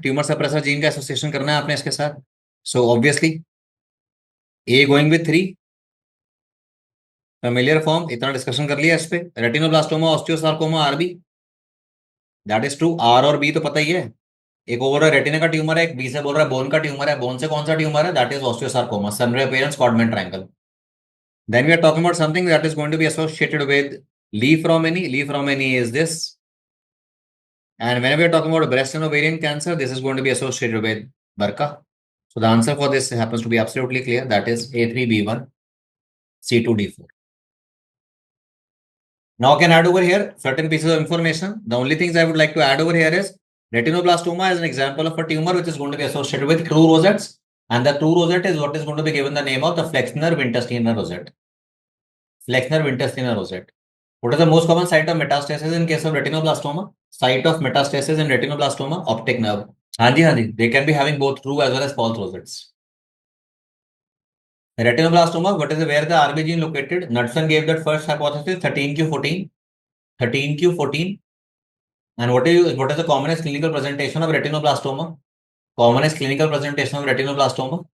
Tumour suppressor gene का association करना है आपने इसके साथ. So obviously A going with 3. Familiar form इतना डिस्कशन कर लिया इस पे. Retinoblastoma osteosarcoma RB, that is true. R और बी तो पता ही है. एक ओवर रेटिना का ट्यूमर है, एक बी से बोल रहा है बोन का ट्यूमर है. बोन से कौन सा ट्यूमर है? That is osteosarcoma, sunray appearance Codman triangle. Then we are talking about something that is going to be associated with Lee from any. Lee from any is this. And whenever we are talking about breast and ovarian cancer, this is going to be associated with Barca. So the answer for this happens to be absolutely clear. That is A3B1, C2D4. Now I can add over here certain pieces of information. The only things I would like to add over here is retinoblastoma is an example of a tumor which is going to be associated with true rosettes. And the true rosette is what is going to be given the name of the flexner intestinal rosette. Flexner intestinal rosette. What is the most common site of metastasis in case of retinoblastoma? Site of metastasis in retinoblastoma, optic nerve. हाँ जी, they can be having both true as well as false rosettes. Retinoblastoma, what is where the RB gene located? Knudsen gave that first hypothesis, 13q14. 13q14. And what is the commonest clinical presentation of retinoblastoma? Commonest clinical presentation of retinoblastoma?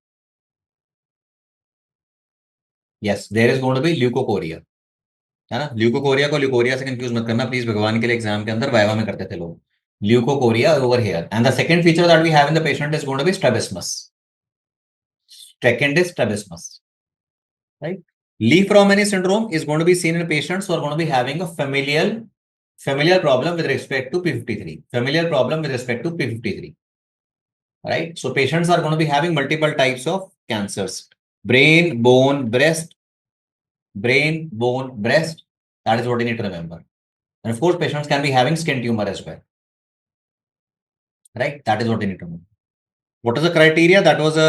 Yes, there is going to be leukocoria. है ना. ल्यूकोकोरिया को leucorrhoea से confuse मत करना please. भगवान के लिए exam के अंदर वाइवा में करते थे लोग. Leucocoria over here. And the second feature that we have in the patient is going to be strabismus. Second is strabismus, right? Lee-Fraumeni syndrome is going to be seen in patients who are going to be having a familial problem with respect to P53. Familial problem with respect to P53, right? So patients are going to be having multiple types of cancers: brain, bone, breast. Brain, bone, breast. That is what you need to remember. And of course, patients can be having skin tumor as well, right? That is what you need to know. What is the criteria? That was a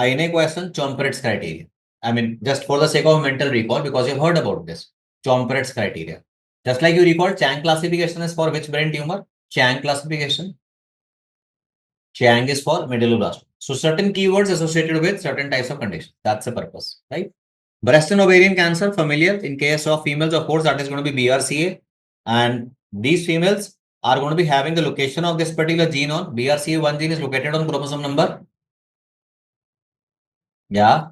INA question, Chomperet's criteria. I mean, just for the sake of mental recall, because you've heard about this, Chomperet's criteria. Just like you recall, Chang classification is for which brain tumor? Chang classification. Chang is for medulloblastoma. So certain keywords associated with certain types of conditions. That's the purpose, right? Breast and ovarian cancer, familiar. In case of females, of course, that is going to be BRCA. And these females are going to be having the location of this particular gene on BRCA1 gene is located on chromosome number. Yeah.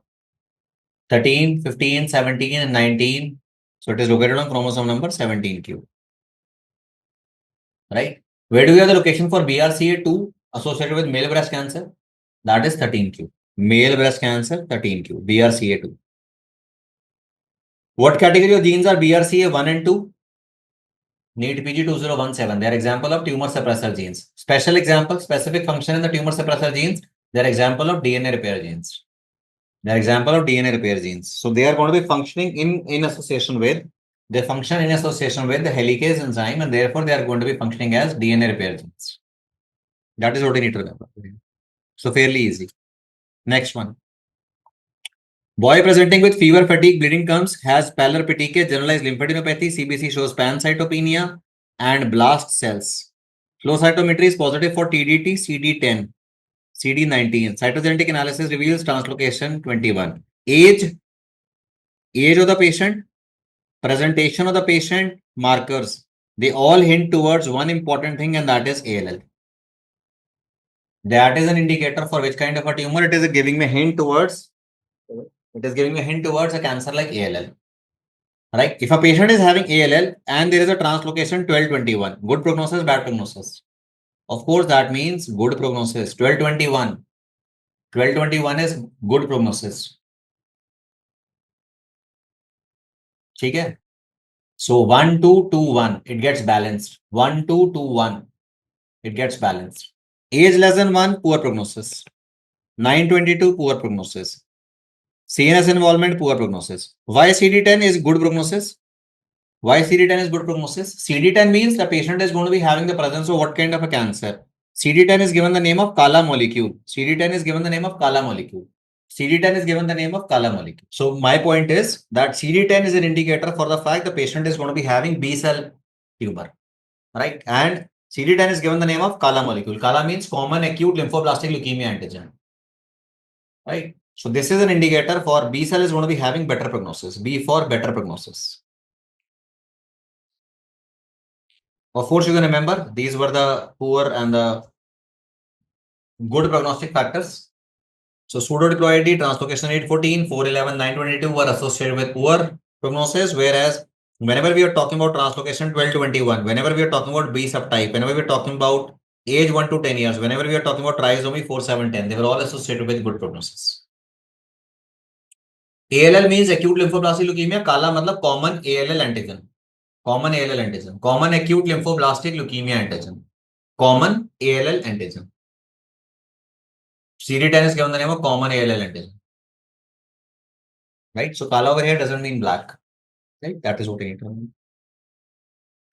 13, 15, 17, and 19. So it is located on chromosome number 17q. Right? Where do we have the location for BRCA2 associated with male breast cancer? That is 13q. Male breast cancer, 13q. BRCA2. What category of genes are BRCA1 and 2? NEET PG 2017. They are example of tumor suppressor genes. Special example, specific function in the tumor suppressor genes. They are example of DNA repair genes. They are example of DNA repair genes. So they are going to be functioning in association with, they function in association with the helicase enzyme, and therefore they are going to be functioning as DNA repair genes. That is what you need to remember. So fairly easy. Next one. Boy presenting with fever, fatigue, bleeding comes, has pallor petechiae, generalized lymphadenopathy. CBC shows pancytopenia and blast cells. Flow cytometry is positive for TDT, CD10, CD19. Cytogenetic analysis reveals translocation 21. Age of the patient, presentation of the patient, markers. They all hint towards one important thing, and that is ALL. That is an indicator for which kind of a tumor. It is giving me a hint towards a cancer like ALL. Right? If a patient is having ALL and there is a translocation 1221, good prognosis, bad prognosis. Of course, that means good prognosis. 1221. 1221 is good prognosis. Okay? So 1221, it gets balanced. 1221, it gets balanced. Age less than 1, poor prognosis. 922, poor prognosis. CNS involvement, poor prognosis. Why CD10 is good prognosis? Why CD10 is good prognosis? CD10 means the patient is going to be having the presence of what kind of a cancer? CD10 is given the name of Kala molecule. CD10 is given the name of Kala molecule. CD10 is given the name of Kala molecule. So my point is that CD10 is an indicator for the fact the patient is going to be having B cell tumor, right? And CD10 is given the name of Kala molecule. Kala means common acute lymphoblastic leukemia antigen, right? So this is an indicator for B cell is going to be having better prognosis. B for better prognosis. Of course, you can remember these were the poor and the Good prognostic factors. So pseudodiploidy, translocation rate 14, 411, 922 were associated with poor prognosis, whereas whenever we are talking about translocation 1221, whenever we are talking about B subtype, whenever we are talking about age 1 to 10 years, whenever we are talking about trisomy 4710, they were all associated with good prognosis. ALL means acute lymphoblastic leukemia. Kala matlab common ALL antigen. Common ALL antigen. Common acute lymphoblastic leukemia antigen. Common ALL antigen. CD10 is given the name of common ALL antigen. Right? So kala over here doesn't mean black. Right? That is what we need to know.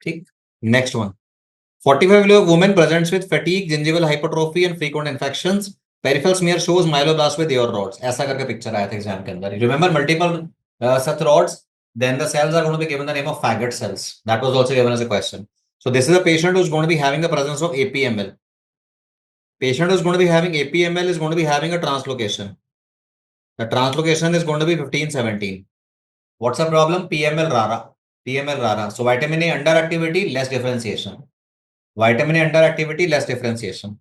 Okay. Next one. 45-year-old woman presents with fatigue, gingival hypertrophy and frequent infections. Peripheral smear shows myeloblast with ear rods. ऐसा करके picture आया था exam के अंदर. Remember multiple such rods? Then the cells are going to be given the name of faggot cells. That was also given as a question. So this is a patient who's going to be having the presence of APML. Patient who's going to be having APML is going to be having a translocation. The translocation is going to be 15-17. What's the problem? PML rara. PML rara. So vitamin A underactivity, less differentiation. Vitamin A underactivity, less differentiation.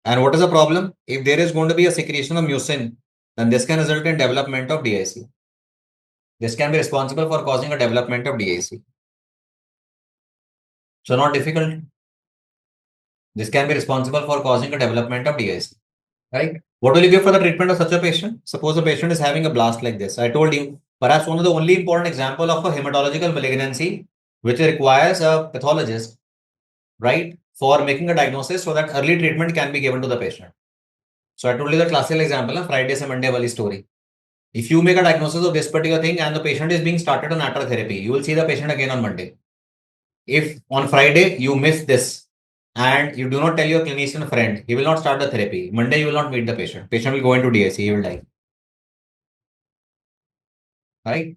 And what is the problem? If there is going to be a secretion of mucin, then this can result in development of DIC. This can be responsible for causing a development of DIC. So not difficult. This can be responsible for causing a development of DIC. Right? What will you give for the treatment of such a patient? Suppose the patient is having a blast like this. I told you, perhaps one of the only important example of a hematological malignancy which requires a pathologist, right, for making a diagnosis so that early treatment can be given to the patient. So I told you the classical example of Friday se Monday wali story. If you make a diagnosis of this particular thing and the patient is being started on ATRA therapy, you will see the patient again on Monday. If on Friday you miss this and you do not tell your clinician friend, he will not start the therapy. Monday you will not meet the patient. Patient will go into DIC, he will die. Right?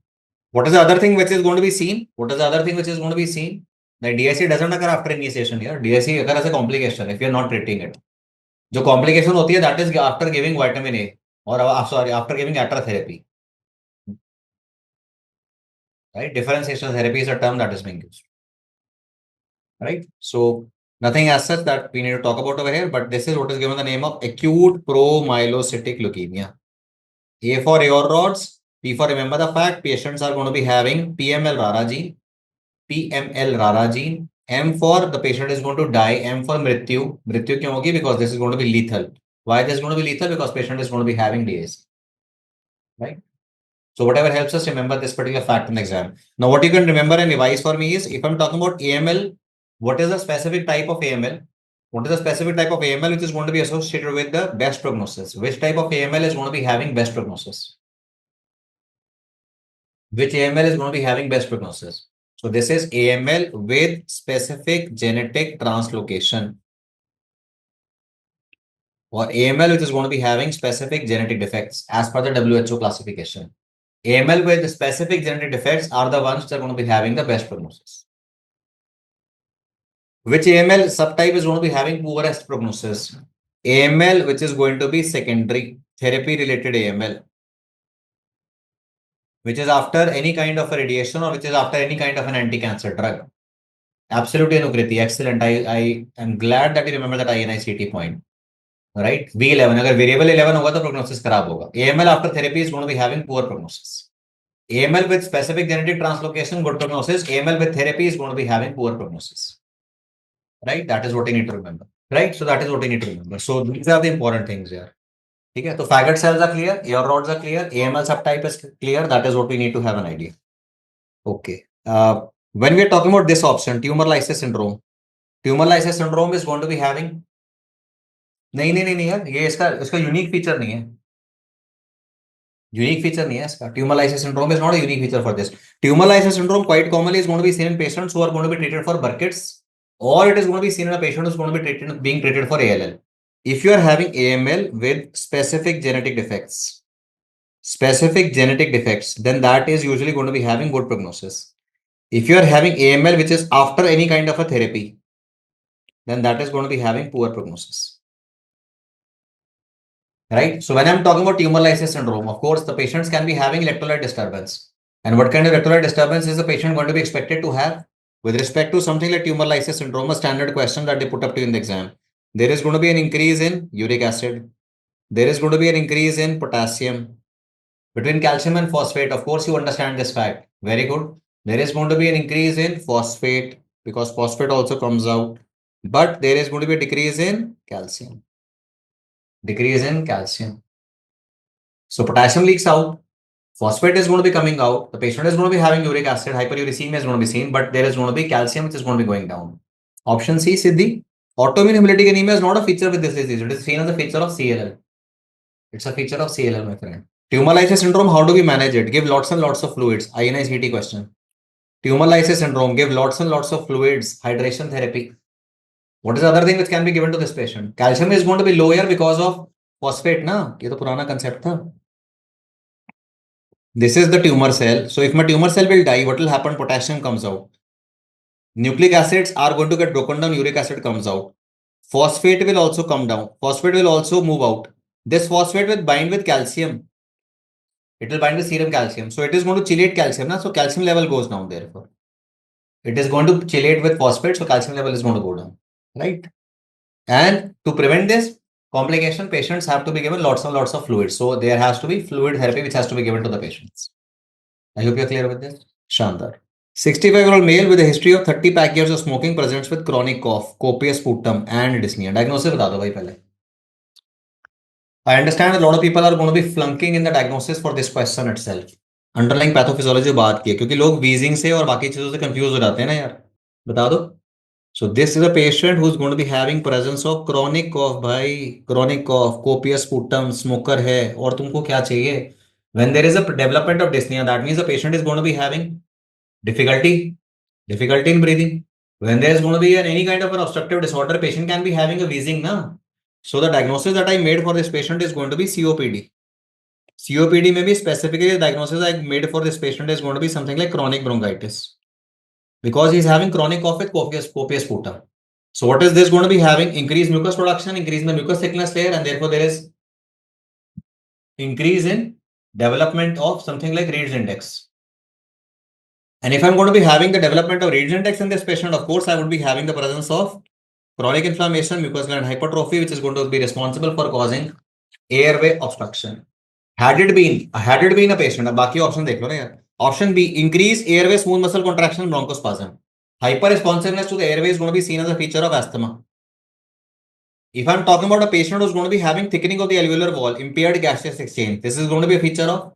What is the other thing which is going to be seen? What is the other thing which is going to be seen? The DIC doesn't occur after initiation here. DIC occurs as a complication if you are not treating it. जो complication होती है that is after giving vitamin A or sorry after giving ATRA therapy. Right? Differentiation therapy is a term that is being used. Right? So nothing as such that we need to talk about over here, but this is what is given the name of acute promyelocytic leukemia. A for ear rods, P for remember the fact, patients are going to be having PML RARA gene, PML RARA gene. M for the patient is going to die. M for mrityu. Mrityu kyun hogi? Because this is going to be lethal. Why this is going to be lethal? Because patient is going to be having DIC. Right? So whatever helps us remember this particular fact in the exam. Now what you can remember and revise for me is if I'm talking about AML, what is the specific type of AML? What is the specific type of AML which is going to be associated with the best prognosis? Which type of AML is going to be having best prognosis? Which AML is going to be having best prognosis? So this is AML with specific genetic translocation, or AML which is going to be having specific genetic defects as per the WHO classification. AML with specific genetic defects are the ones that are going to be having the best prognosis. Which AML subtype is going to be having poorest prognosis? AML which is going to be secondary therapy related AML, which is after any kind of a radiation or which is after any kind of an anti-cancer drug. Absolutely, Anukriti. Excellent. I am glad that you remember that INI-CET point. Right? V11. अगर variable 11 होगा तो prognosis खराब होगा. AML after therapy is going to be having poor prognosis. AML with specific genetic translocation, good prognosis. AML with therapy is going to be having poor prognosis. Right? That is what you need to remember. Right? So that is what you need to remember. So these are the important things here. Okay? So faggot cells are clear. Ear rods are clear. AML subtype is clear. That is what we need to have an idea. Okay. When we are talking about this option, tumor lysis syndrome is going to be having नहीं यार ये इसका unique feature नहीं है. Unique feature नहीं है इसका. Tumor lysis syndrome is not a unique feature for this. Tumor lysis syndrome quite commonly is going to be seen in patients who are going to be treated for burkitt's, or it is going to be seen in a patient who is going to be being treated for ALL. If you are having AML with specific genetic defects, then that is usually going to be having good prognosis. If you are having AML which is after any kind of a therapy, then that is going to be having poor prognosis. Right? So when I'm talking about tumor lysis syndrome, of course, the patients can be having electrolyte disturbance. And what kind of electrolyte disturbance is the patient going to be expected to have? With respect to something like tumor lysis syndrome, a standard question that they put up to you in the exam. There is going to be an increase in uric acid. There is going to be an increase in potassium. Between calcium and phosphate, of course, you understand this fact. Very good. There is going to be an increase in phosphate because phosphate also comes out. But there is going to be a decrease in calcium. Decrease in calcium. So potassium leaks out. Phosphate is going to be coming out. The patient is going to be having uric acid. Hyperuricemia is going to be seen. But there is going to be calcium which is going to be going down. Option C, Siddhi. Autoimmune hemolytic anemia is not a feature with this disease. It is seen as a feature of CLL. It's a feature of CLL, my friend. Tumor lysis syndrome, how do we manage it? Give lots and lots of fluids. INI-CET question. Tumor lysis syndrome, give lots and lots of fluids. Hydration therapy. What is the other thing which can be given to this patient? Calcium is going to be lower because of phosphate, na? ये तो पुराना concept था. This is the tumor cell. So if my tumor cell will die, what will happen? Potassium comes out. Nucleic acids are going to get broken down. Uric acid comes out. Phosphate will also come down. Phosphate will also move out. This phosphate will bind with calcium. It will bind with serum calcium. So it is going to chelate calcium. Na? So calcium level goes down therefore. It is going to chelate with phosphate. So calcium level is going to go down. Right? And to prevent this complication, patients have to be given lots and lots of fluids. So there has to be fluid therapy which has to be given to the patients. I hope you're clear with this. Shandar. 65-year-old male with a history of 30 pack years of smoking presents with chronic cough, copious sputum and dyspnea. Diagnosis बता दो भाई पहले. I understand a lot of people are going to be flunking in the diagnosis for this question itself. Underlying pathophysiology बात की है क्योंकि लोग wheezing से और बाकी चीजों से कंफ्यूज हो जाते हैं ना यार. बता दो. So this is a patient who's going to be having presence of chronic cough भाई. Chronic cough, copious sputum, smoker है और तुमको क्या चाहिए? When there is a development of dyspnea, that means the patient is going to be having difficulty in breathing. When there is going to be any kind of an obstructive disorder, patient can be having a wheezing now. So the diagnosis that I made for this patient is going to be COPD. COPD may be specifically the diagnosis I made for this patient is going to be something like chronic bronchitis because he's having chronic cough with copious sputum. So what is this going to be having? Increased mucus production, increase in the mucus thickness layer, and therefore there is increase in development of something like Reed's index. And if I'm going to be having the development of Reed's index in this patient, of course, I would be having the presence of chronic inflammation, mucous gland hypertrophy, which is going to be responsible for causing airway obstruction. Had it been a patient, अब बाकी option देख लो ना यार. Option B, increase airway smooth muscle contraction, bronchospasm. Hyperresponsiveness to the airway is going to be seen as a feature of asthma. If I'm talking about a patient who's going to be having thickening of the alveolar wall, impaired gaseous exchange, this is going to be a feature of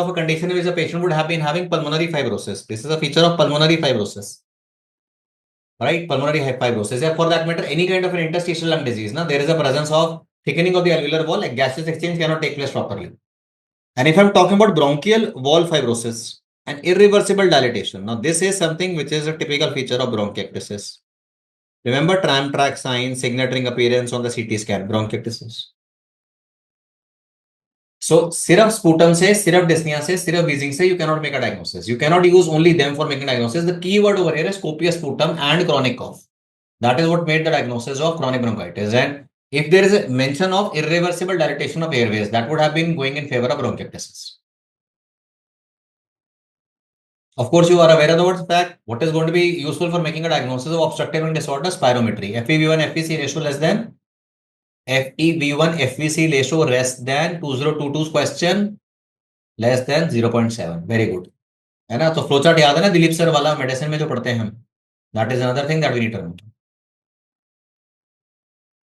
a condition in which a patient would have been having pulmonary fibrosis. This is a feature of pulmonary fibrosis. Right? Pulmonary fibrosis. Yeah, for that matter, any kind of an interstitial lung disease, there is a presence of thickening of the alveolar wall, like gaseous exchange cannot take place properly. And if I'm talking about bronchial wall fibrosis and irreversible dilatation, now this is something which is a typical feature of bronchiectasis. Remember tram track sign, signature appearance on the CT scan, bronchiectasis. So syrup sputum से, syrup dyspnea से, syrup wheezing से, you cannot make a diagnosis. You cannot use only them for making diagnosis. The key word over here is copious sputum and chronic cough. That is what made the diagnosis of chronic bronchitis. And if there is a mention of irreversible dilatation of airways, that would have been going in favor of bronchiectasis. Of course, you are aware of the word fact. What is going to be useful for making a diagnosis of obstructive lung disorder? Spirometry. FEV1, FVC ratio less than FEV1, FVC ratio less than 2022's question less than 0.7. Very good. है ना? तो flowchart याद है ना Dilip sir वाला medicine में जो पढ़ते हैं हम. That is another thing that we need to know.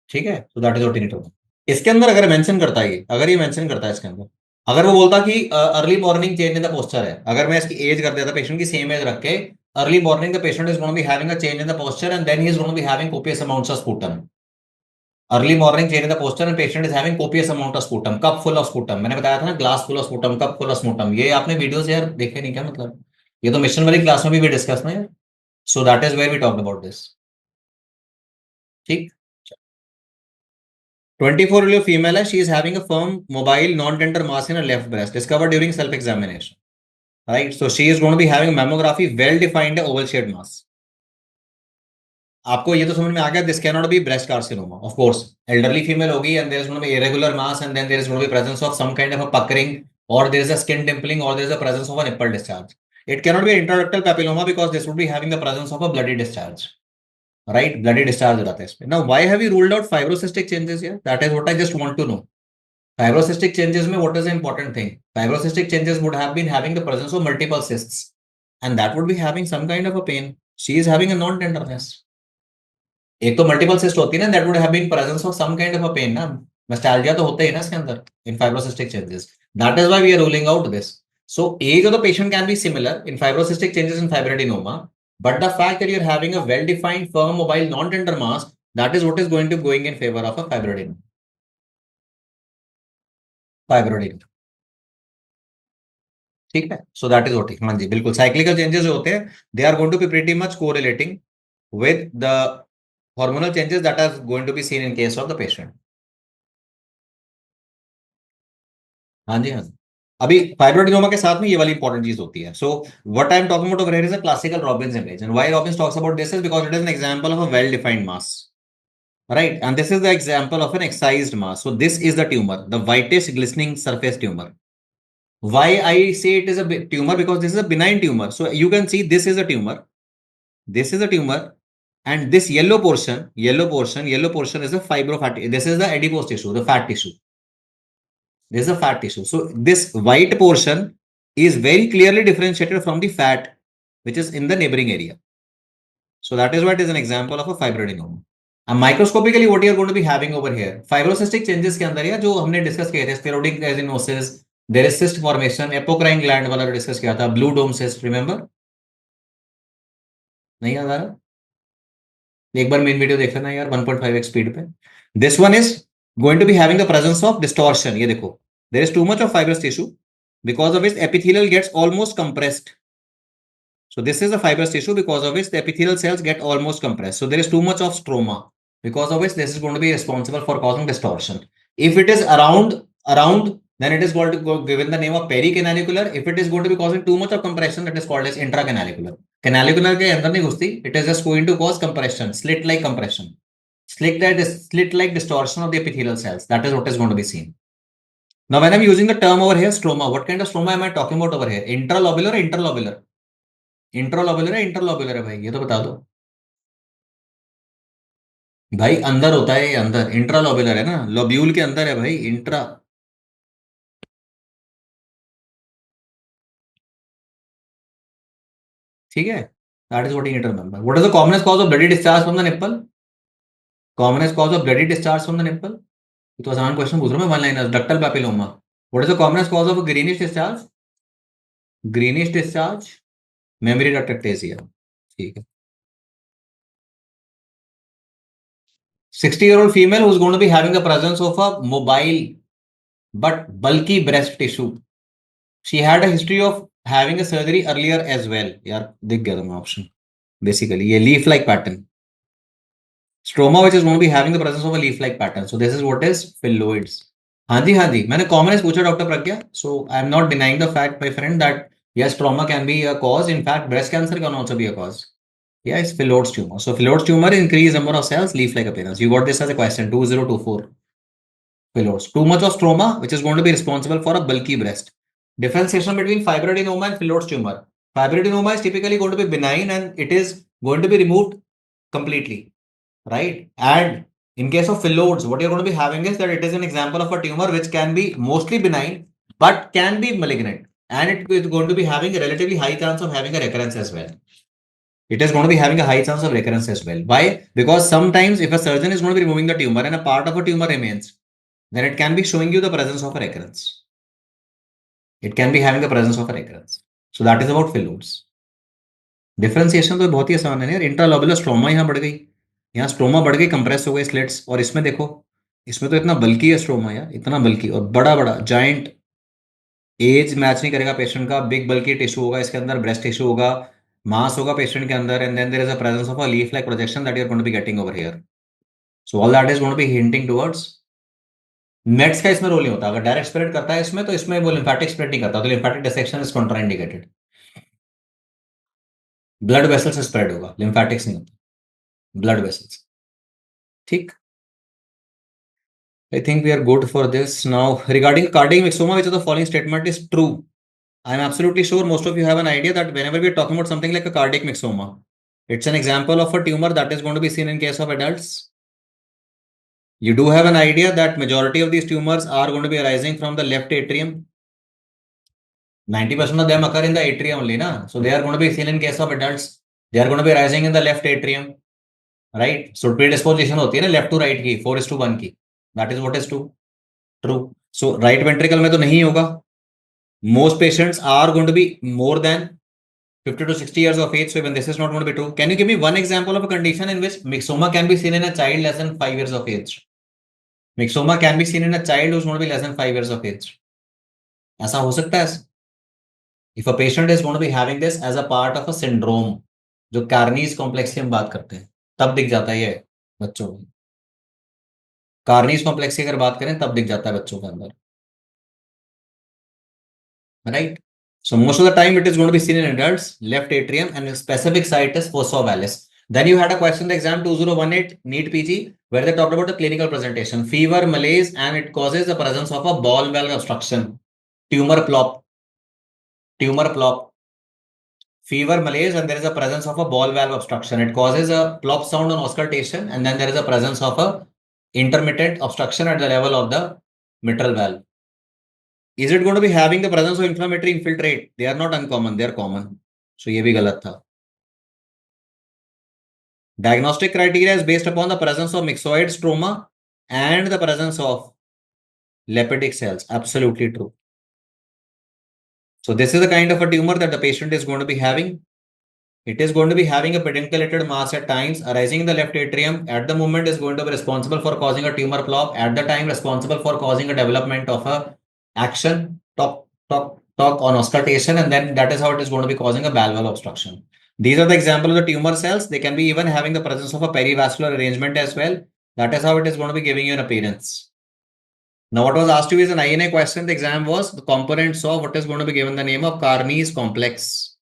ठीक है? So that is what we need to know. इसके अंदर अगर मेंशन करता है अगर ये मेंशन करता है इसके अंदर अगर वो बोलता कि early morning change in the posture है अगर मैं इसकी एज कर देता पेशेंट की सेम एज रख के early morning the patient is going to be having a change in the posture and then he is going to be having copious amounts of sputum early morning change in the posture and patient is having copious amount of sputum cup full of sputum मैंने बताया था ना glass full of sputum cup full of sputum ये आपने videos यार देखे नहीं क्या मतलब ये तो मिशन वाली क्लास में भी डिस्कस ना यार so that is where we talk about this ठीक 24-year-old female है, she is having a firm, mobile, non-tender mass in her left breast, discovered during self-examination. Right? So she is going to be having mammography, well-defined oval-shaped mass. आपको ये तो समझ में आ गया, this cannot be breast carcinoma. Of course, elderly female होगी and there is going to be irregular mass and then there is going to be presence of some kind of a puckering or there is a skin dimpling or there is a presence of a nipple discharge. It cannot be intraductal papilloma because this would be having the presence of a bloody discharge. right? Bloody discharge हो जाता है इसमें. Now, why have you ruled out fibrocystic changes here? That is what I just want to know. Fibrocystic changes में what is the important thing? Fibrocystic changes would have been having the presence of multiple cysts, and that would be having some kind of a pain. She is having a non-tenderness. एक तो multiple cyst होती है ना, that would have been presence of some kind of a pain ना. Nostalgia तो होता ही है ना इसके अंदर in fibrocystic changes. That is why we are ruling out this. So age of the patient can be similar in fibrocystic changes in fibroadenoma, but the fact that you're having a well-defined, firm, mobile, non-tender mass, that is what is going in favor of a fibroadenoma. Fibroadenoma. ठीक है. So that is what. हाँ जी, बिल्कुल. Cyclical changes जो होते हैं, they are going to be pretty much correlating with the hormonal changes that are going to be seen in case of the patient. हाँ जी, हाँ जी. अभी फाइब्रोडिनोमा के साथ में ये वाली इंपॉर्टेंट चीज होती है. So what I am talking about over here is a classical Robins image, and why Robins talks about this is because it is an example of a well defined mass, right? And this is the example of an excised mass. So this is the tumor, the whitish glistening surface tumor. Why I say it is a tumor? Because this is a benign tumor. So you can see this is a tumor, this is a tumor, and this yellow portion is the fibrofatty. This is the adipose tissue, the fat tissue. This is a fat tissue. So this white portion is very clearly differentiated from the fat which is in the neighboring area. So that is why it is an example of a fibroadenoma. And microscopically what you are going to be having over here, fibrocystic changes के अंदर या जो हमने discuss किए थे, sclerotic adenosis, there is cyst formation, apocrine gland वाला जो discuss किया था, ब्लू डोम सिस्ट, रिमेंबर? नहीं याद आ रहा? एक बार मेन वीडियो देख लेना यार 1.5x स्पीड पे. This one is going to be having the presence of distortion. ये देखो, there is too much of fibrous tissue because of which epithelial gets almost compressed. So this is a fibrous tissue because of which the epithelial cells get almost compressed. So there is too much of stroma because of which this is going to be responsible for causing distortion. If it is around, then it is going to go given the name of pericanalicular. If it is going to be causing too much of compression, that is called as intracanalicular. Canalicular के अंदर नहीं घुसती. It is just going to cause compression, slit-like compression, slit-like distortion of the epithelial cells. That is what is going to be seen. Now, when I'm using the term over here, stroma, what kind of stroma am I talking about over here? Intralobular or interlobular? Intralobular है, interlobular है भाई, ये तो बता दो भाई. अंदर होता है ये, अंदर इंट्रालोबुलर है ना, लोब्यूल के अंदर है भाई, इंट्रा. ठीक है. That is what you need to remember. What is the commonest cause of bloody discharge from the nipple? Commonest cause of bloody discharge from the nipple. ये तो आसान क्वेश्चन पूछ रहा हूँ मैं. One liner, ductal papilloma. What is the commonest cause of greenish discharge? Greenish discharge, mammary duct ectasia. ठीक है. 60-year-old female who's going to be having the presence of a mobile but bulky breast tissue. She had a history of having a surgery earlier as well. यार दिख गया तुम्हें option. Basically ये leaf like pattern, stroma which is going to be having the presence of a leaf like pattern. So this is what is phylloids. हाँ जी, हाँ जी, मैंने कॉमनेस पूछा doctor Pragya. So I am not denying the fact, my friend, that yes, trauma can be a cause. In fact, breast cancer can also be a cause. Yeah, it's phyllodes tumor. So phyllodes tumor, increased number of cells, leaf like appearance. You got this as a question 2024. Phyllodes. Too much of stroma, which is going to be responsible for a bulky breast. Differentiation between fibroadenoma and phyllodes tumor. Fibroadenoma is typically going to be benign and it is going to be removed completely, right? And in case of phyllodes, what you're going to be having is that it is an example of a tumor which can be mostly benign but can be malignant, and it is going to be having a relatively high chance of having a recurrence as well. It is going to be having a high chance of recurrence as well. Why? Because sometimes if a surgeon is going to be removing the tumor and a part of a tumor remains, then it can be showing you the presence of a recurrence. It can be having the presence of a recurrence. So that is about phyllodes. Differentiation तो बहुत ही आसान है यार. Intralobular stroma यहाँ बढ़ गई, यहाँ stroma बढ़ गई, कंप्रेस हो गई स्लिट्स. और इसमें देखो, इसमें तो इतना बल्कि है स्ट्रोमा यार, इतना बल्कि और बड़ा बड़ा जाइंट. एज मैच नहीं करेगा पेशेंट का. बिग बल्कि टिश्यू होगा इसके अंदर, ब्रेस्ट टिश्यू होगा, मास होगा पेशेंट के अंदर, and then there is a presence of a leaf like projection that you are going to be getting over here. So all that is going to be hinting towards. नेट्स का इसमें role नहीं होता. अगर direct spread करता है इसमें, तो इसमें वो लिम्फेटिक स्प्रेड नहीं करता, तो lymphatic dissection is contraindicated. Blood vessels से स्प्रेड होगा, लिम्फेटिक्स नहीं होता, ब्लड वेसल्स. ठीक. I think we are good for this. Now, regarding cardiac myxoma, which of the following statement is true? I am absolutely sure most of you have an idea that whenever we are talking about something like a cardiac myxoma, It's an example of a tumor that is going to be seen in case of adults. You do have an idea that majority of these tumors are going to be arising from the left atrium. 90% of them occur in the atrium only, na? So they are going to be seen in case of adults. They are going to be arising in the left atrium, right? So predisposition होती है ना left to right की 4:1 की. That is what is true. True. So right ventricle में तो नहीं होगा. Most patients are going to be more than 50 to 60 years of age. So even this is not going to be true. Can you give me one example of a condition in which myxoma can be seen in a child less than 5 years of age? Myxoma can be seen in a child who's going to be less than 5 years of age. ऐसा हो सकता है? If a patient is going to be having this as a part of a syndrome, जो कार्नीज complex की हम बात करते हैं, तब दिख जाता है ये बच्चों में. कार्नीज कॉम्प्लेक्स की अगर बात करें तब दिख जाता है बच्चों के अंदर, right? So most of the time it is going to be seen in adults, left atrium, and a specific site is fossa ovalis. Then you had a question in the exam 2018 NEET PG where they talked about the clinical presentation, fever, malaise, and it causes the presence of a ball valve obstruction, tumor plop, fever, malaise, and there is a presence of a ball valve obstruction. It causes a plop sound on auscultation, and then there is a presence of a intermittent obstruction at the level of the mitral valve. Is it going to be having the presence of inflammatory infiltrate? They are not uncommon, they are common. So ये भी गलत था. Diagnostic criteria is based upon the presence of myxoid stroma and the presence of lipidic cells. Absolutely true. So this is the kind of a tumor that the patient is going to be having. It is going to be having a pedunculated mass at times arising in the left atrium. At the moment is going to be responsible for causing a tumor plop. At the time responsible for causing a development of a action, talk on auscultation, and then that is how it is going to be causing a valvular obstruction. These are the example of the tumor cells. They can be even having the presence of a perivascular arrangement as well. That is how it is going to be giving you an appearance. Now, what was asked you is an INI question. The exam was the components of what is going to be given the name of Carney's complex.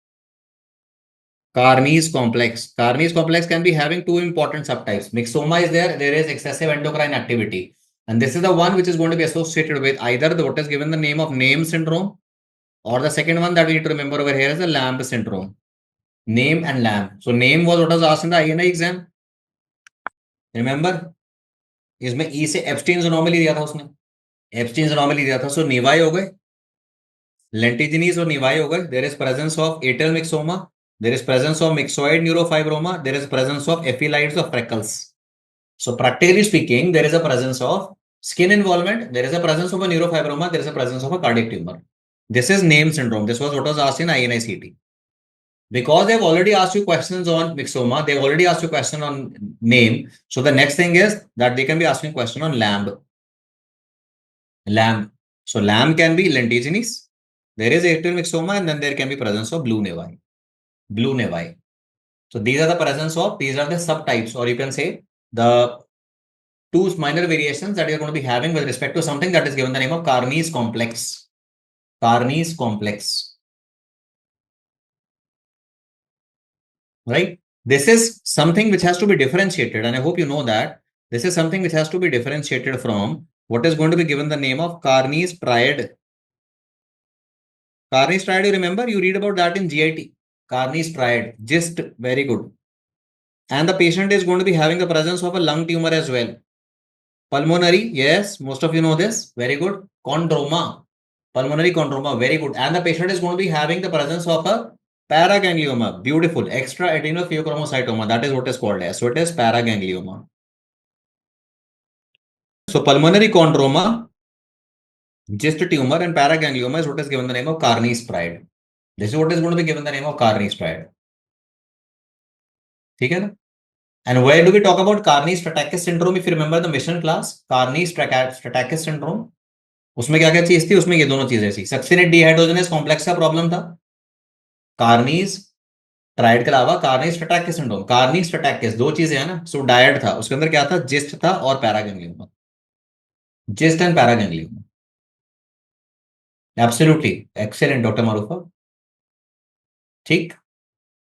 Carney's complex. Carney's complex can be having two important subtypes. Myxoma is there. There is excessive endocrine activity. And this is the one which is going to be associated with either the what is given the name of Name syndrome, or the second one that we need to remember over here is the Lamb syndrome. Name and Lamb. So name was what was asked in the INI exam. Remember? इसमें E से Epstein's anomaly दिया था उसने. Epstein's anomaly दिया था. So nevi हो गए. Lentiginous और nevi हो गए. There is presence of atrial myxoma. There is presence of myxoid neurofibroma. There is presence of epithelials of freckles. So practically speaking, there is a presence of skin involvement. There is a presence of a neurofibroma. There is a presence of a cardiac tumor. This is Name syndrome. This was what was asked in INICET. Because they've already asked you questions on myxoma, they've already asked you question on name. So the next thing is that they can be asking question on lamb. So lamb can be lentiginous. There is atrial myxoma, and then there can be presence of blue nevi. So these are the subtypes, or you can say the two minor variations that you're going to be having with respect to something that is given the name of Carney's complex. Carney's complex. Right? This is something which has to be differentiated, and I hope you know that. This is something which has to be differentiated from what is going to be given the name of Carney's triad. Carney's triad, you remember? You read about that in GIT. Carney's triad. Just very good. And the patient is going to be having the presence of a lung tumor as well. Pulmonary, yes, most of you know this. Very good. Chondroma. Pulmonary chondroma, very good. And the patient is going to be having the presence of a paraganglioma. Beautiful. Extra adenopheochromocytoma. That is what is called as. So it is paraganglioma. So pulmonary chondroma, gist tumor, and paraganglioma is what is given the name of Carney's triad. This is what is going to be given the name of Carney's triad. Okay? And where do we talk about Carney-Stratakis syndrome? If you remember the mission class, Carney-Stratakis syndrome. उसमें क्या क्या चीज थी? उसमें ये दोनों चीजें थी. सक्सिनेट डिहाइड्रोजनेस कॉम्प्लेक्स का प्रॉब्लम था. कार्नीज ट्राइड के अलावा कार्नी-स्ट्रैटाकिस सिंड्रोम. कार्नी-स्ट्रैटाकिस दो चीजें हैं ना. सो डायड था, उसके अंदर क्या था? जिस्ट था और paraganglioma. GIST and paraganglioma. Absolutely excellent doctor Maroofa. ठीक.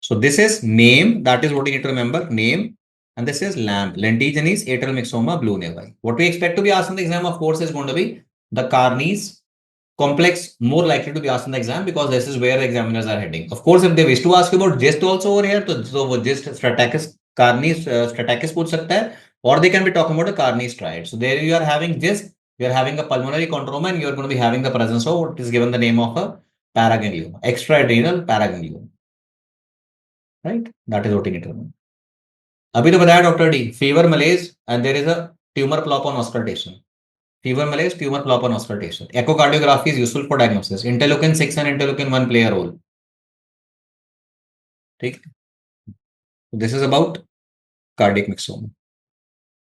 So this is name, that is what you need to remember, name, and this is lamb, lentiginous atrial myxoma, blue nevi. What we expect to be asked in the exam, of course, is going to be the Carney's complex more likely to be asked in the exam because this is where the examiners are heading. Of course, if they wish to ask you about gist also over here, so वो gist Stratakis पूछ सकता है, or they can be talking about a Carney's triad. So there you are having gist, you are having a pulmonary chondroma, and you are going to be having the presence of what is given the name of a paraganglioma, extraadrenal paraganglioma. Right? That is what you need to know. अभी तो बताया doctor D, fever, malaise, and there is a tumor plop on auscultation. Fever, malaise, tumor plop on auscultation. Echocardiography is useful for diagnosis. Interleukin 6 and interleukin 1 play a role. ठीक? This is about cardiac myxoma.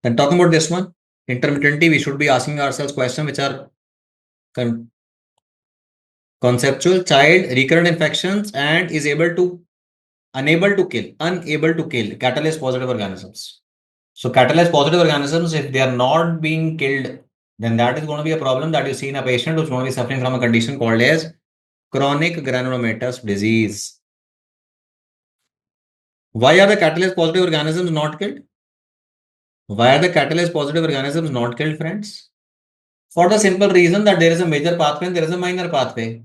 Then talking about this one, intermittently, we should be asking ourselves questions which are conceptual. Child, recurrent infections, and is unable to kill catalyst positive organisms. So catalyst positive organisms, if they are not being killed, then that is going to be a problem that you see in a patient who's going to be suffering from a condition called as chronic granulomatous disease. Why are the catalyst positive organisms not killed? Why are the catalyst positive organisms not killed, friends? For the simple reason that there is a major pathway and there is a minor pathway.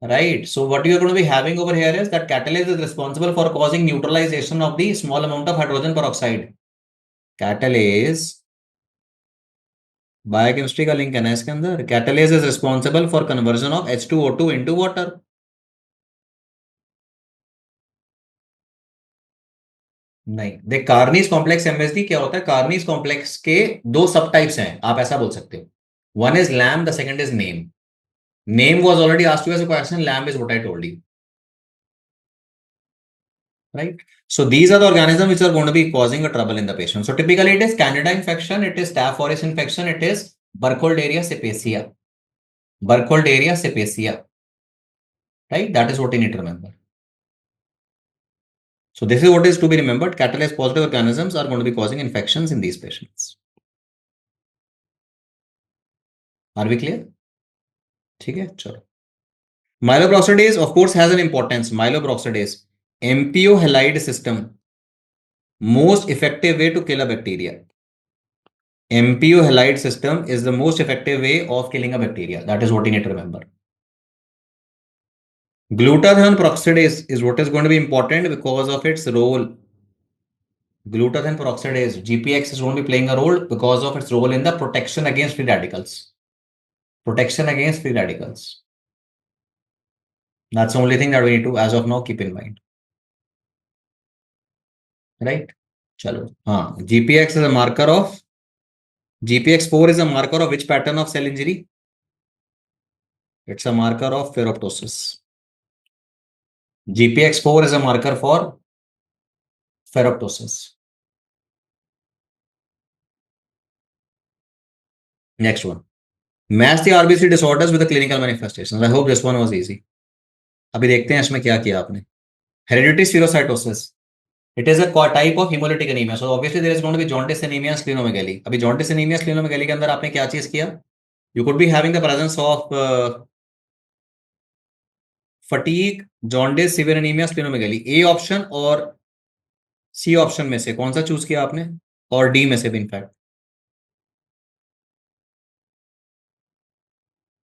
Right. So what you are going to be having over here is that catalase is responsible for causing neutralization of the small amount of hydrogen peroxide. Catalase biochemistry का link है ना इसके अंदर. Catalase is responsible for conversion of H2O2 into water. नहीं, देख कार्नीज complex MSD क्या होता है. कार्नीज कॉम्प्लेक्स के दो सब टाइप्स हैं, आप ऐसा बोल सकते हो. One is LAM, the second is NAME. NAME was already asked you as a question, LAM is what I told you. Right? So these are the organisms which are going to be causing a trouble in the patient. So typically it is Candida infection, it is Staph aureus infection, it is Burkholderia cepacia. Burkholderia cepacia. Right? That is what you need to remember. So this is what is to be remembered. Catalase positive organisms are going to be causing infections in these patients. Are we clear? ठीक है, चलो. Myelobroxidase of course has an importance. Myelobroxidase, MPO halide system, most effective way to kill a bacteria. MPO halide system is the most effective way of killing a bacteria. That is what you need to remember. Glutathione peroxidase is what is going to be important because of its role. Glutathione peroxidase, GPX, is going to be playing a role because of its role in the protection against free radicals. Protection against free radicals. That's the only thing that we need to, as of now, keep in mind. Right? Chalo. GPX is a marker of, GPX4 is a marker of which pattern of cell injury? It's a marker of ferroptosis. GPX4 is a marker for ferroptosis. Next one. Match the RBC disorders with the clinical manifestations. I hope this one was easy. अभी देखते हैं इसमें क्या किया आपने. Hereditary spherocytosis. It is a type of hemolytic anemia. So obviously there is going to be jaundice anemia, splenomegaly. अभी jaundice anemia, splenomegaly के अंदर आपने क्या चीज किया? You could be having the presence of fatigue, jaundice, severe anemia, splenomegaly. A option और C option में से कौन सा चूज किया आपने? और D में से भी in fact.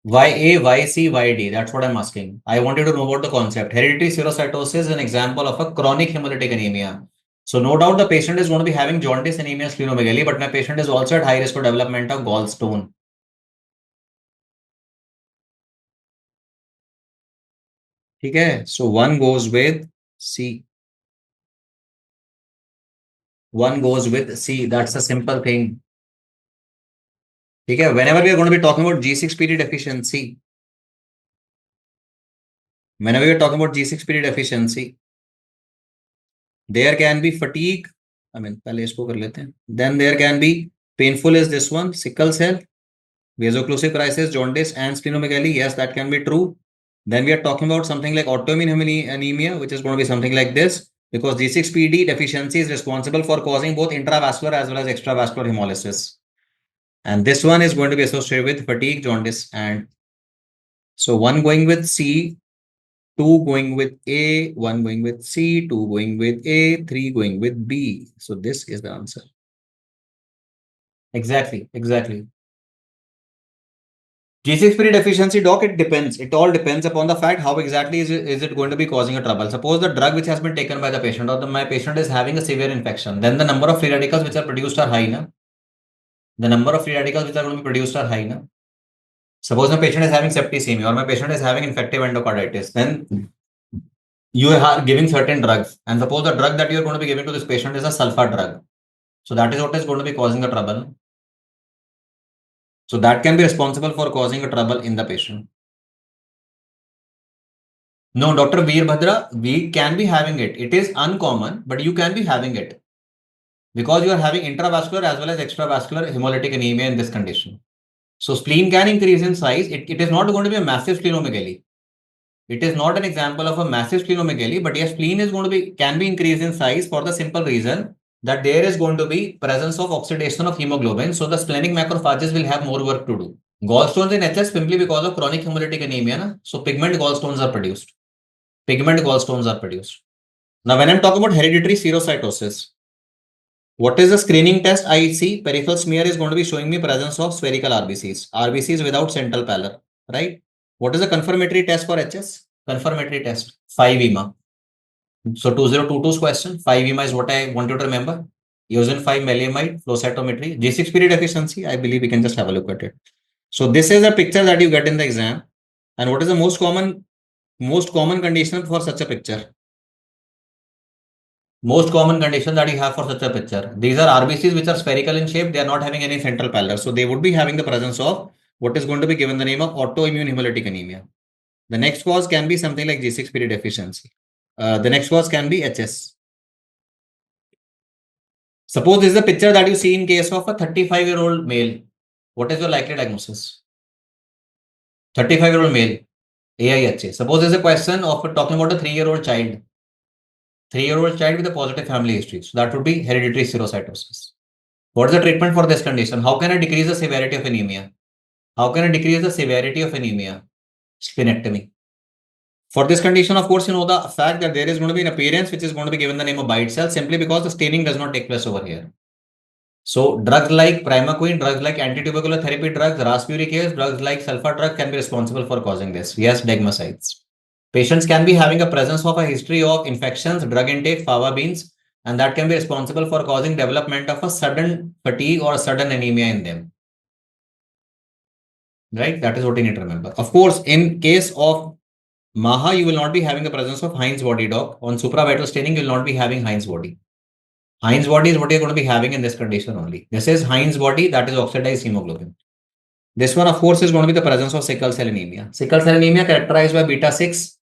Why A, why C, why D? That's what I'm asking. I wanted to know about the concept. Hereditary spherocytosis is an example of a chronic hemolytic anemia. So no doubt the patient is going to be having jaundice anemia, splenomegaly, but my patient is also at high risk for development of gallstone. ठीक है? So one goes with C. One goes with C. That's a simple thing. ठीक है? Whenever we are going to be talking about G6PD deficiency, whenever we are talking about G6PD deficiency, there can be fatigue. I mean, पहले इसको कर लेते हैं. Then there can be painful is this one, sickle cell, vaso-occlusive crisis, jaundice, and splenomegaly. Yes, that can be true. Then we are talking about something like autoimmune anemia, which is going to be something like this, because G6PD deficiency is responsible for causing both intravascular as well as extravascular hemolysis. And this one is going to be associated with fatigue, jaundice, and so one going with C, two going with A, one going with C, two going with A, three going with B. So this is the answer. Exactly. G6PD deficiency, doc, it depends. It all depends upon the fact how exactly is it going to be causing a trouble. Suppose the drug which has been taken by the patient or my patient is having a severe infection, then the number of free radicals which are produced are high. Na? The number of free radicals which are going to be produced are high. Na? Suppose my patient is having septicemia or my patient is having infective endocarditis, then you are giving certain drugs. And suppose the drug that you are going to be giving to this patient is a sulfur drug. So that is what is going to be causing the trouble. So that can be responsible for causing a trouble in the patient. No, Dr. Veerbhadra, we can be having it. It is uncommon, but you can be having it because you are having intravascular as well as extravascular hemolytic anemia in this condition. So spleen can increase in size. It is not going to be a massive splenomegaly. It is not an example of a massive splenomegaly, but yes, spleen is going to be can be increased in size for the simple reason that there is going to be presence of oxidation of hemoglobin. So the splenic macrophages will have more work to do. Gallstones in HS simply because of chronic hemolytic anemia. Na? So pigment gallstones are produced. Pigment gallstones are produced. Now, when I'm talking about hereditary serocytosis, what is the screening test I see? Peripheral smear is going to be showing me presence of spherical RBCs, RBCs without central pallor, right? What is the confirmatory test for HS? Confirmatory test, 5-EMA. So 2022's question, 5-EMA is what I want you to remember. Eosin 5 maleimide, flow cytometry, G6PD deficiency. I believe we can just have a look at it. So this is a picture that you get in the exam. And what is the most common condition for such a picture? Most common condition that you have for such a picture. These are RBCs which are spherical in shape. They are not having any central pallor. So they would be having the presence of what is going to be given the name of autoimmune hemolytic anemia. The next cause can be something like G6PD deficiency. The next cause can be HS. Suppose this is a picture that you see in case of a 35-year-old male. What is your likely diagnosis? 35-year-old male, AIHA. Suppose there's a question of talking about a 3-year-old child. 3-year-old child with a positive family history. So that would be hereditary serocytosis. What is the treatment for this condition? How can I decrease the severity of anemia? How can I decrease the severity of anemia? Splenectomy. For this condition, of course, you know the fact that there is going to be an appearance which is going to be given the name of bite cell simply because the staining does not take place over here. So drugs like primaquine, drugs like antitubercular therapy drugs, rasburicase, drugs like sulfur drug can be responsible for causing this. Yes, degmasites. Patients can be having a presence of a history of infections, drug intake, fava beans, and that can be responsible for causing development of a sudden fatigue or a sudden anemia in them. Right? That is what you need to remember. Of course, in case of MAHA, you will not be having the presence of Heinz body, doc. On supravital staining, you will not be having Heinz body. Heinz body is what you're going to be having in this condition only. This is Heinz body, that is oxidized hemoglobin. This one, of course, is going to be the presence of sickle cell anemia. Sickle cell anemia characterized by beta 6,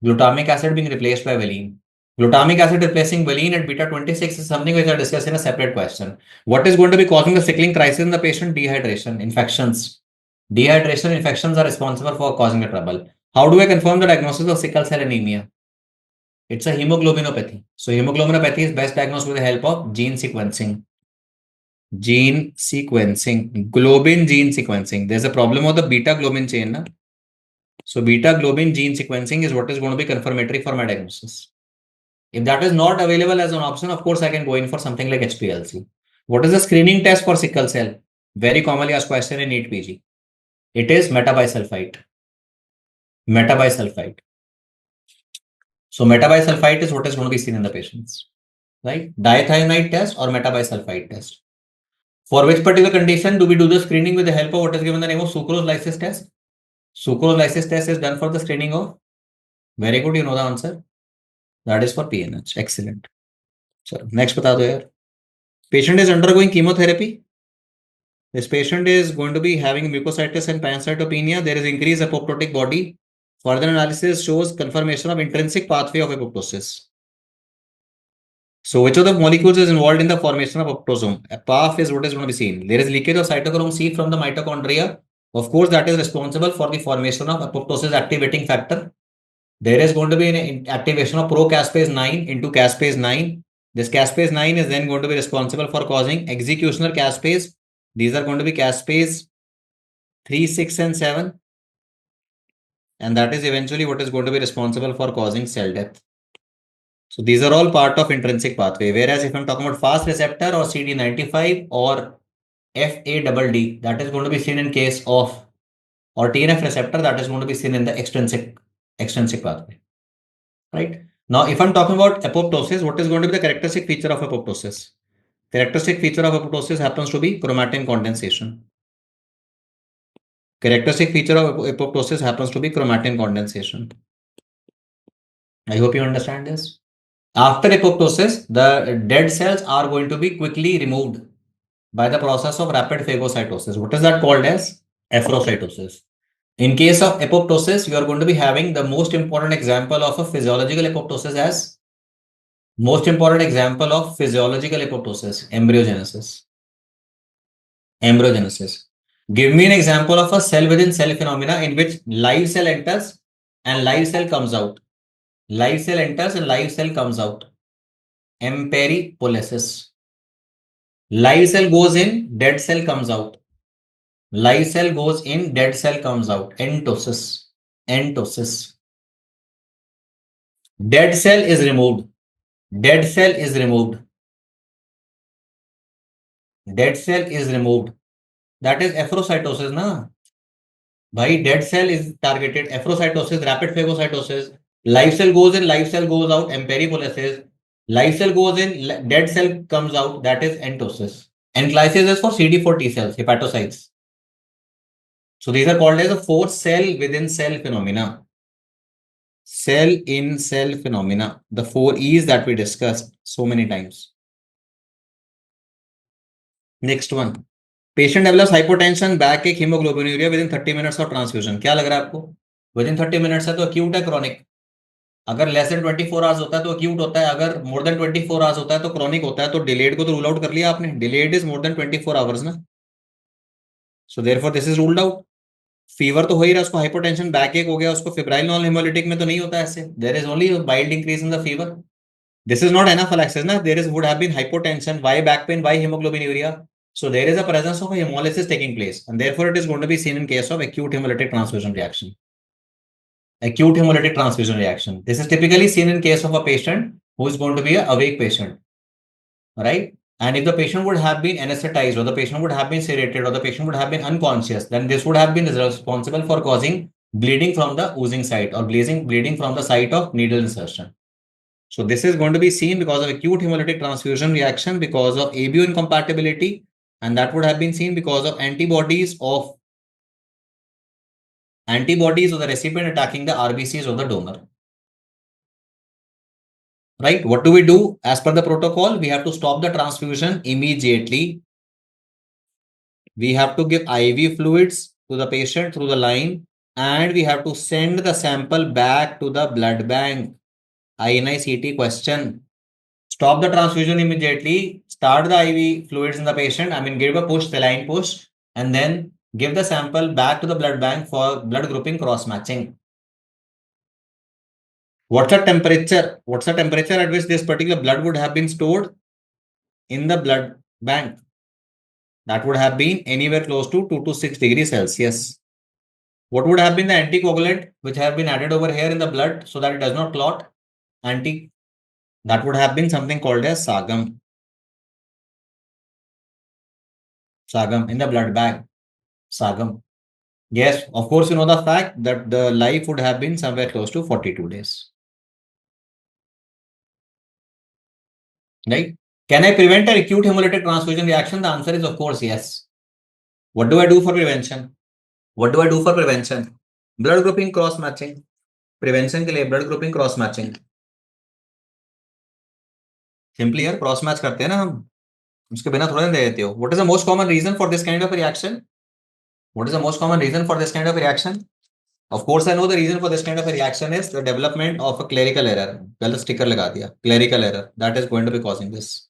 glutamic acid being replaced by valine. Glutamic acid replacing valine at beta 26 is something which I discussed in a separate question. What is going to be causing the sickling crisis in the patient? Dehydration, infections. Dehydration, infections are responsible for causing the trouble. How do I confirm the diagnosis of sickle cell anemia? It's a hemoglobinopathy. So hemoglobinopathy is best diagnosed with the help of gene sequencing. Gene sequencing, globin gene sequencing. There's a problem of the beta globin chain. Na? So beta globin gene sequencing is what is going to be confirmatory for my diagnosis. If that is not available as an option, of course, I can go in for something like HPLC. What is the screening test for sickle cell? Very commonly asked question in NEET PG. It is metabisulfite. Metabisulfite. So metabisulfite is what is going to be seen in the patients, right? Diethionite test or metabisulfite test. For which particular condition do we do the screening with the help of what is given the name of sucrose lysis test? Sucrose lysis test is done for the screening of. Very good, you know the answer. That is for PNH. Excellent. So next bata do yaar. Patient is undergoing chemotherapy. This patient is going to be having mucositis and pancytopenia. There is increased apoptotic body. Further analysis shows confirmation of intrinsic pathway of apoptosis. So which of the molecules is involved in the formation of apoptosome? A PAF is what is going to be seen. There is leakage of cytochrome C from the mitochondria. Of course, that is responsible for the formation of apoptosis activating factor. There is going to be an activation of procaspase 9 into caspase 9. This caspase 9 is then going to be responsible for causing executioner caspase. These are going to be caspase 3, 6, and 7. And that is eventually what is going to be responsible for causing cell death. So these are all part of intrinsic pathway. Whereas if I'm talking about fast receptor or CD95 or FADD, that is going to be seen in case of or TNF receptor that is going to be seen in the extrinsic pathway. Right? Now, if I'm talking about apoptosis, what is going to be the characteristic feature of apoptosis? Characteristic feature of apoptosis happens to be chromatin condensation. Characteristic feature of apoptosis happens to be chromatin condensation. I hope you understand this. After apoptosis, the dead cells are going to be quickly removed by the process of rapid phagocytosis. What is that called as? Efferocytosis. In case of apoptosis, you are going to be having the most important example of a physiological apoptosis as embryogenesis. Embryogenesis. Give me an example of a cell within cell phenomena in which live cell enters and live cell comes out. Live cell enters and live cell comes out. Emperipolysis. Live cell goes in, dead cell comes out. Live cell goes in, dead cell comes out. Entosis. Entosis. Dead cell is removed. Dead cell is removed. Dead cell is removed. That is efferocytosis, na? Bhai, dead cell is targeted. Efferocytosis, rapid phagocytosis. Live cell goes in, live cell goes out. Emperipolysis. Live cell goes in, dead cell comes out. That is entosis. Enclysis is for CD4 T cells, hepatocytes. So these are called as a forced cell within cell phenomena. Cell in cell phenomena. The 4 E's that we discussed so many times. Next one. Patient develops hypotension, backache, hemoglobinuria within 30 minutes of transfusion. क्या लग रहा है आपको? Within 30 minutes है तो acute है chronic. अगर less than 24 hours होता है तो acute होता है. अगर मोर देन 24 आवर्स होता है तो chronic होता है. तो delayed को तो rule out कर लिया आपने. Delayed is more than 24 hours ना. So therefore this is ruled out. Fever तो हो ही रहा, उसको हाइपोटेंशन बैक एक हो गया, उसको फिब्राइल नॉन हेमोलिटिक में तो नहीं होता ऐसे. There is only mild increase in the fever. This is not anaphylaxis ना. There is would have been hypotension, why back pain, why haemoglobinuria. So there is a presence of a hemolysis taking place, and therefore it is going to be seen in case of acute hemolytic transfusion reaction. Acute hemolytic transfusion reaction. This is typically seen in case of a patient who is going to be a awake patient, right? And if the patient would have been anesthetized, or the patient would have been sedated, or the patient would have been unconscious, then this would have been responsible for causing bleeding from the oozing site, or bleeding from the site of needle insertion. So this is going to be seen because of acute hemolytic transfusion reaction, because of ABO incompatibility, and that would have been seen because of antibodies of the recipient attacking the RBCs of the donor. Right? What do we do? As per the protocol, we have to stop the transfusion immediately. We have to give IV fluids to the patient through the line, and we have to send the sample back to the blood bank. INI-CET question. Stop the transfusion immediately. Start the IV fluids in the patient. Give a push, saline push, and then give the sample back to the blood bank for blood grouping cross-matching. What's the temperature? What's the temperature at which this particular blood would have been stored in the blood bank? That would have been anywhere close to 2 to 6 degrees Celsius. What would have been the anticoagulant which have been added over here in the blood so that it does not clot? That would have been something called as sagam. Sagam in the blood bag. Sagam. Yes, of course, you know the fact that the life would have been somewhere close to 42 days. Right? Can I prevent an acute hemolytic transfusion reaction? The answer is of course yes. What do I do for prevention? What do I do for prevention? Blood grouping cross matching. Prevention के लिए blood grouping cross matching. Simply यार cross match करते हैं ना हम. उसके बिना थोड़ा दे देते हो. What is the most common reason for this kind of a reaction? What is the most common reason for this kind of a reaction? Of course, I know the reason for this kind of a reaction is the development of a clerical error. गलत sticker लगा दिया. Clerical error. That is going to be causing this.